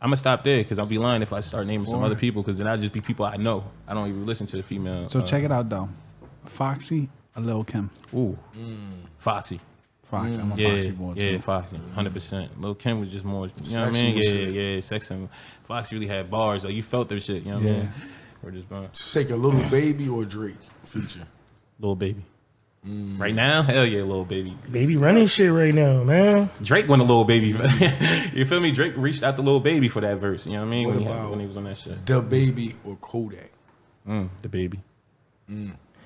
S3: I I'm gonna stop there because I'll be lying if I start naming some other people because then I'll just be people I know. I don't even listen to the female.
S4: So check it out though. Foxy or Lil Kim?
S3: Ooh, Foxy.
S4: Foxy. I'm a Foxy boy too.
S3: Yeah, Foxy. 100%. Lil Kim was just more, you know what I mean? Yeah, sex and Foxy really had bars. Like you felt their shit. You know what I mean? Or just
S5: take a Little Baby or Drake feature.
S3: Lil Baby. Right now, hell yeah, Lil Baby.
S2: Baby running shit right now, man.
S3: Drake went a Lil Baby. You feel me? Drake reached out to Lil Baby for that verse. You know what I mean? When he was on that shit.
S5: The Baby or Kodak?
S3: The Baby.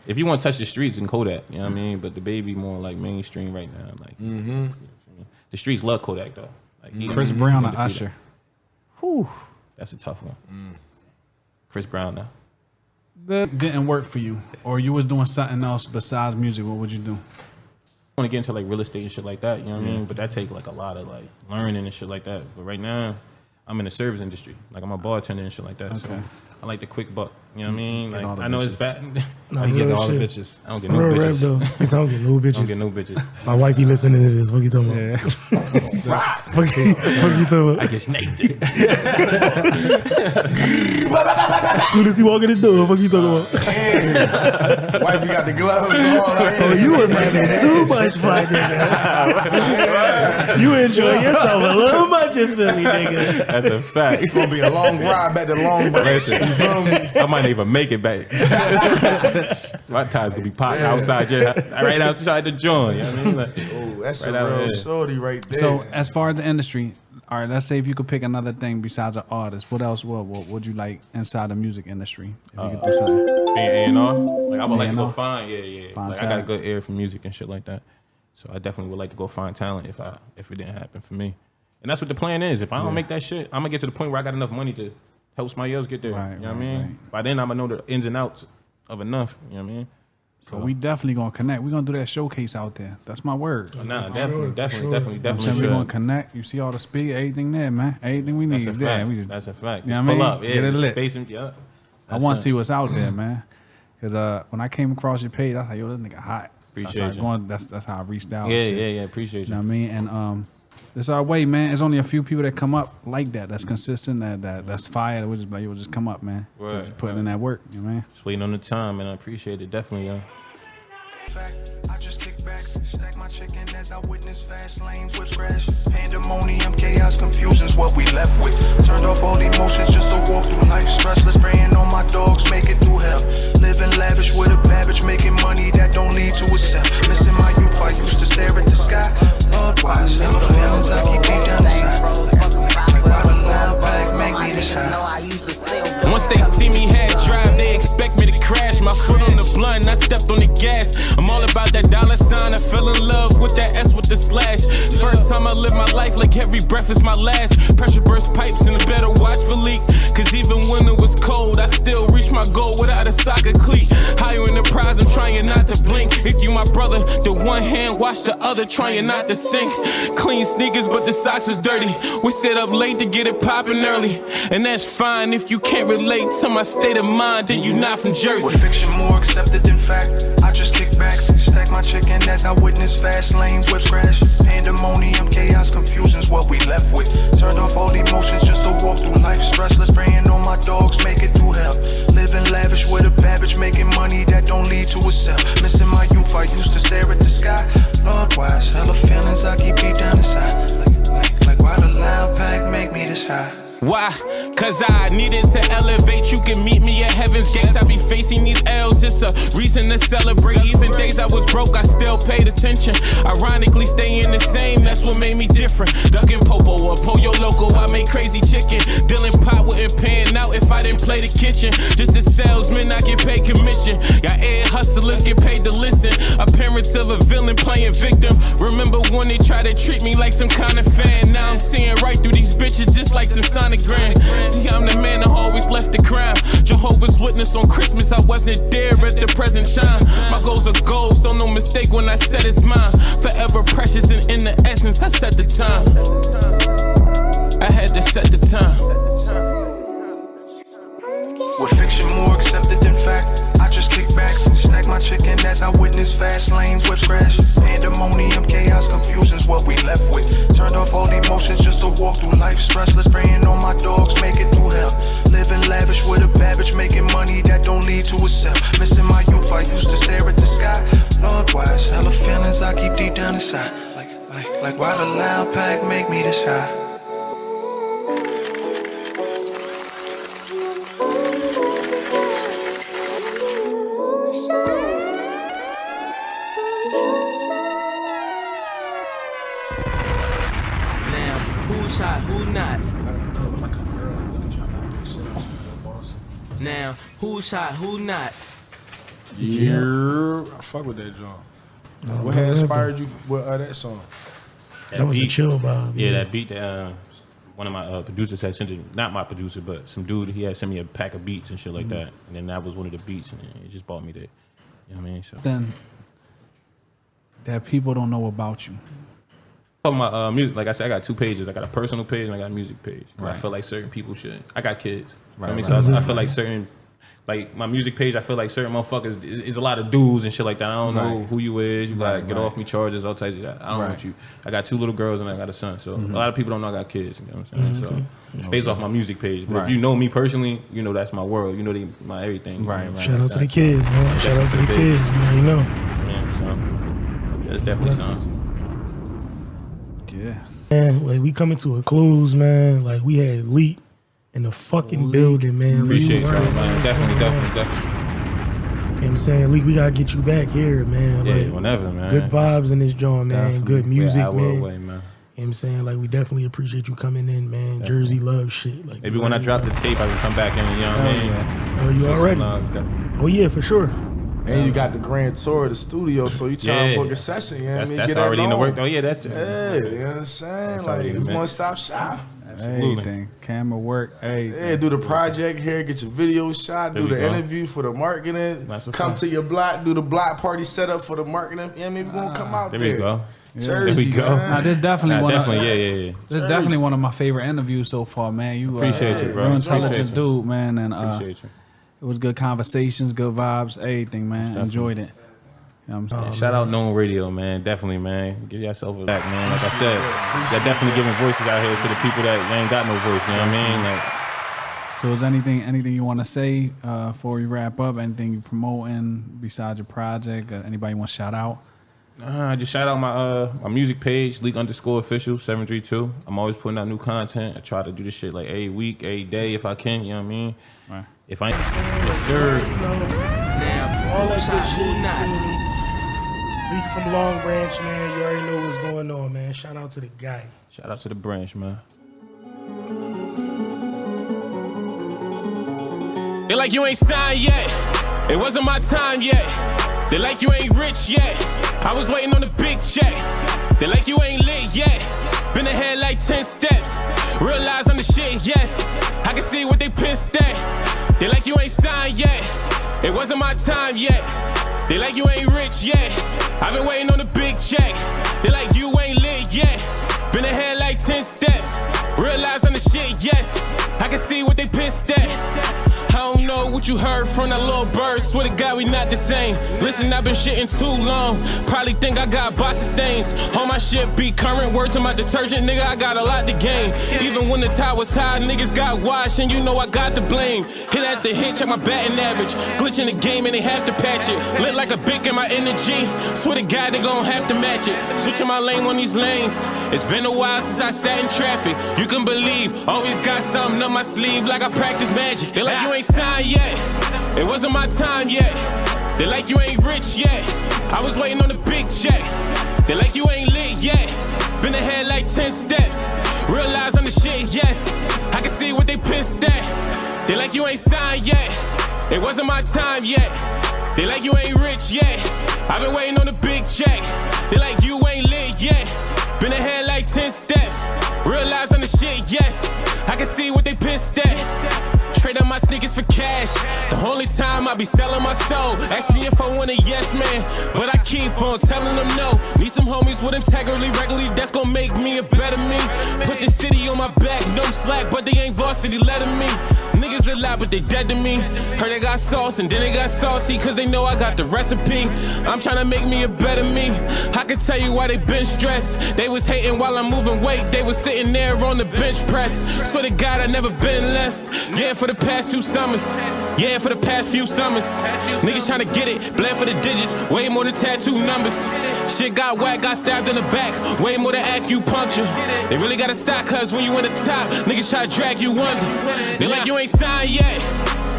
S3: If you want to touch the streets, then Kodak. You know what I mean? But the Baby more like mainstream right now. Like the streets love Kodak though. Like
S4: Chris Brown or Usher?
S3: Whew, that's a tough one. Chris Brown though.
S4: That didn't work for you, or you was doing something else besides music, what would you do?
S3: I want to get into like real estate and shit like that, you know what I mean? But that take like a lot of like learning and shit like that. But right now, I'm in the service industry. Like I'm a bartender and shit like that. Okay. So I like the quick buck. You know what I mean? Like I know it's bad.
S2: I get all the
S4: bitches.
S3: I don't get no bitches.
S2: I don't get no bitches.
S3: I don't get no bitches.
S2: My wifey listening to this. What you talking about? Fuck you talking about?
S3: I get snaked.
S2: As soon as he walk in the door, what you talking about?
S5: Yeah. Wifey got the gloves on.
S2: Oh, you was having too much fun, nigga. You enjoy yourself a little much in Philly, nigga.
S3: That's a fact.
S5: It's gonna be a long ride back to Long Branch. You feel me?
S3: I might not even make it back. My tires gonna be popped outside, right outside the joint. You know what I mean? Like,
S5: oh, that's
S3: right
S5: a real shorty right there.
S4: So as far as the industry, all right, let's say if you could pick another thing besides an artist, what else would you like inside the music industry? If you could do something.
S3: Being A&R, like I would like to go find,
S4: Find
S3: like I got a good ear for music and shit like that. So I definitely would like to go find talent if it didn't happen for me. And that's what the plan is. If I don't make that shit, I'm gonna get to the point where I got enough money to help somebody else get there.
S4: Right,
S3: you know what I mean?
S4: Right.
S3: By then I'm gonna know the ins and outs of enough. You know what I mean?
S4: So we definitely gonna connect. We gonna do that showcase out there. That's my word.
S3: Nah, definitely.
S4: We gonna connect. You see all the speed, everything there, man. Everything we need is there.
S3: That's a fact.
S4: You
S3: Just
S4: know
S3: pull
S4: what I
S3: up.
S4: mean?
S3: Yeah,
S4: Get it lit.
S3: Space and,
S4: I want to see what's out there, man. Because when I came across your page, I was like, yo, this nigga hot.
S3: Appreciate you.
S4: That's how I reached out.
S3: Yeah. Appreciate you.
S4: You know what I mean? And it's our way, man. There's only a few people that come up like that. That's consistent. That's fire. We just like, yo, just come up, man.
S3: Right.
S4: Just putting in that work, you know what I mean?
S3: Just waiting on the time, and I appreciate it definitely, yo.
S7: I just kick back, stack my chicken as I witness fast lanes with crash. Pandemonium, chaos, confusion's what we left with. Turned off all emotions just to walk through life. Stressless, praying on my dogs, make it through hell. Living lavish with a babbage, making money that don't lead to a cell. Missing my youth, I used to stare at the sky. Lord, why is the feelings I keep deep down inside? Like why the loud bag make me this high?
S6: Once they see me head drive, they expect me to crash. My foot on the blunt, I stepped on the gas. I'm all about that dollar sign. I fell in love with that S with the slash. First time I live my life like every breath is my last. Pressure burst pipes and a better watch for leak. Cause even when it was cold, I still reached my goal without a soccer cleat. Higher in the prize, I'm trying not to blink. If you my brother, the one hand wash the other, trying not to sink. Clean sneakers, but the socks was dirty. We sit up late to get it poppin' early. And that's fine if you can't relate to my state of mind, then you not from Jersey.
S7: With fiction more accepted than fact, I just kick back, stack my chicken as I witness fast lanes with crash. Pandemonium, chaos, confusion's what we left with. Turned off all emotions just to walk through life. Stressless, praying on my dogs, make it through hell. Living lavish with a babbage, making money that don't lead to a cell. Missing my youth, I used to stare at the sky. Lord, why is hella feelings I keep deep down inside? Like why the loud pack make me this high?
S6: Why? Cause I needed to elevate. You can meet me at heaven's gates. I be facing these L's. It's a reason to celebrate. Even days I was broke, I still paid attention. Ironically, staying the same, that's what made me different. Ducking Popo or Pollo Loco, I make crazy chicken. Dealing pot wouldn't pan out if I didn't play the kitchen. Just a salesman, I get paid commission. Y'all air hustlers get paid to listen. Appearance of a villain playing victim. Remember when they tried to treat me like some kind of fan? Now I'm seeing right through these bitches just like some Sonic Grand. See, I'm the man that always left the crime. Jehovah's Witness on Christmas, I wasn't there at the present time. My goals are goals, so no mistake when I said it's mine. Forever precious and in the essence, I set the time. I had to set the time.
S7: With fiction more accepted than fact, I just kick back, stack my chicken as as I witness fast lanes, whips crash. Pandemonium, chaos, confusion's what we left with. Turned off all emotions just to walk through life stressless. Praying on my dogs, make it through hell. Living lavish with a babbage, making money that don't lead to a cell. Missing my youth, I used to stare at the sky. Lord wise, hella feelings I keep deep down inside. Like why the loud pack make me this high?
S1: Now, who's hot, who not? Now, who's hot, who not?
S5: Yeah, I fuck with that John. What had inspired you with that song?
S2: That was a chill vibe.
S3: Yeah, that beat that one of my producers had sent it, not my producer, but some dude, he had sent me a pack of beats and shit like that. And then that was one of the beats, and it just brought me there. You know what I mean? So
S4: Then that people don't know about you.
S3: talking about music, like I said, I got 2 pages. I got a personal page and I got a music page.
S4: Right.
S3: I feel like certain people should. I got kids.
S4: Right,
S3: I mean,
S4: right.
S3: so I feel like certain, like my music page, I feel like certain motherfuckers is a lot of dudes and shit like that. I don't know
S4: Right.
S3: who you is. You gotta
S4: Right,
S3: get
S4: right.
S3: off me charges, all types of that. I don't want you. I got 2 little girls and I got a son. So a lot of people don't know I got kids. You know what I'm saying? So based off my music page. But
S4: Right.
S3: if you know me personally, you know that's my world. You know my everything.
S4: Right,
S3: You know,
S4: right.
S2: Shout out to the kids, man. Shout out to the kids. You already know.
S3: Yeah, so yeah, it's definitely something.
S4: Yeah.
S2: Man, like we coming to a close, man. Like we had Leek in the fucking building, man.
S3: Appreciate you,
S2: Leek,
S3: man. Definitely.
S2: You know what I'm saying? Leek, we gotta get you back here, man.
S3: Yeah,
S2: Like,
S3: whenever, man.
S2: good vibes in this joint, man.
S4: Definitely.
S2: Good music,
S3: Yeah, I will
S2: man.
S3: wait, man.
S2: You know what I'm saying? Like, we definitely appreciate you coming in, man. Jersey love shit. Like,
S3: Maybe when I drop the tape, I can come back in. You know what I mean?
S4: Yeah.
S2: Oh, you
S3: Show some
S2: already?
S3: love.
S2: Oh, yeah, for sure.
S5: And you got the grand tour of the studio, so you trying to book a session, you know what I mean?
S3: That's
S5: Get that
S3: already in the
S5: on.
S3: work. Oh yeah, that's
S5: Yeah, you know what I'm saying? Like,
S3: already in
S5: it's
S3: the mix.
S5: one-stop shop.
S4: Everything. Camera work. Everything.
S5: Yeah, do the project here, get your video shot,
S3: There
S5: do
S3: we
S5: the
S3: go.
S5: interview for the marketing,
S3: That's a
S5: come
S3: fact.
S5: to your block, do the block party setup for the marketing. You know what I mean? We're going to come out
S3: There
S5: there.
S3: we go.
S5: Jersey,
S3: There we go.
S5: man.
S4: Now, this definitely
S3: Nah,
S4: one
S3: definitely,
S4: of,
S3: yeah.
S4: This is definitely one of my favorite interviews so far, man. You
S3: Appreciate you, bro.
S4: Real intelligent
S3: Appreciate you.
S4: dude, man, and
S3: Appreciate you.
S4: it was good conversations, good vibes, everything, man.
S3: definitely.
S4: Enjoyed it. You know what I'm
S3: Yeah,
S4: saying?
S3: shout out Known Radio, man. Definitely, man. Give yourself a back, man. Like I said, you're definitely giving voices out here to the people that ain't got no voice. You know what I mean? Like,
S4: So is anything you want to say before we wrap up? Anything you promoting besides your project? Anybody want to shout out?
S3: just shout out my music page, leek_official 732. I'm always putting out new content. I try to do this shit like every week, every day if I can. You know what I mean?
S4: Right.
S3: If I, yes sir.
S1: Now, who's hot, who not?
S2: Leek from Long Branch, man. You already know what's going on, man. Shout out to the guy.
S3: Shout out to the branch, man.
S6: They like you ain't signed yet. It wasn't my time yet. They like you ain't rich yet. I was waiting on the big check. They like you ain't lit yet. Been ahead like 10 steps. Realize I'm the shit, yes. I can see what they pissed at. They like you ain't signed yet. It wasn't my time yet. They like you ain't rich yet. I've been waiting on the big check. They like you ain't lit yet. Been ahead like 10 steps. Realize I'm the shit, yes. I can see what they pissed at. I don't know what you heard from that little bird. Swear to God, we not the same. Listen, I've been shitting too long. Probably think I got box of stains. All my shit be current. Word to my detergent, nigga, I got a lot to gain. Even when the tide was high, niggas got washed, and you know I got the blame. Hit at the hit, check my batting average. Glitch in the game, and they have to patch it. Lit like a bick in my energy. Swear to God, they gon' have to match it. Switching my lane on these lanes. It's been a while since I sat in traffic. You can believe, always got something up my sleeve like I practice magic. They like you ain't signed yet. It wasn't my time yet. They like you ain't rich yet. I was waiting on the big check. They like you ain't lit yet. Been ahead like 10 steps. Realize I'm the shit, yes. I can see what they pissed at. They like you ain't signed yet. It wasn't my time yet. They like you ain't rich yet. I've been waiting on the big check. They like you ain't lit yet. Been ahead like 10 steps. Realize I'm the shit, yes. I can see what they pissed at. Trade up my sneakers for cash. The only time I be selling my soul. Ask me if I want a yes man, but I keep on telling them no. Need some homies with integrity regularly, that's gon' make me a better me. Put the city on my back, no slack, but they ain't varsity letting me. Niggas a lot, but they dead to me. Heard they got sauce and then they got salty, cause they know I got the recipe. I'm tryna make me a better me. I can tell you why they been stressed. They was hating while I'm moving weight. They was sitting there on the bench press. Swear to God, I never been less. Yeah, for the past 2 summers. Yeah, for the past few summers. Niggas tryna get it, bled for the digits. Way more than tattoo numbers. Shit got whacked, got stabbed in the back. Way more than acupuncture. They really gotta stop, cause when you in the top, niggas try to drag you under. They like you ain't signed yet.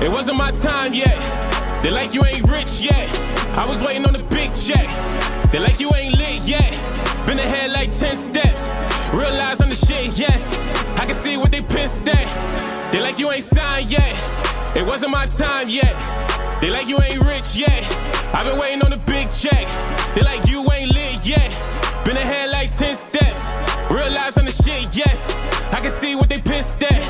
S6: It wasn't my time yet. They like you ain't rich yet. I was waiting on the big check. They like you ain't lit yet. Been ahead like 10 steps. Realize I'm the shit, yes. I can see what they pissed at. They like you ain't signed yet. It wasn't my time yet. They like you ain't rich yet. I've been waiting on the big check. They like you ain't lit yet. Been ahead like 10 steps. Realize I'm the shit, yes. I can see what they pissed at.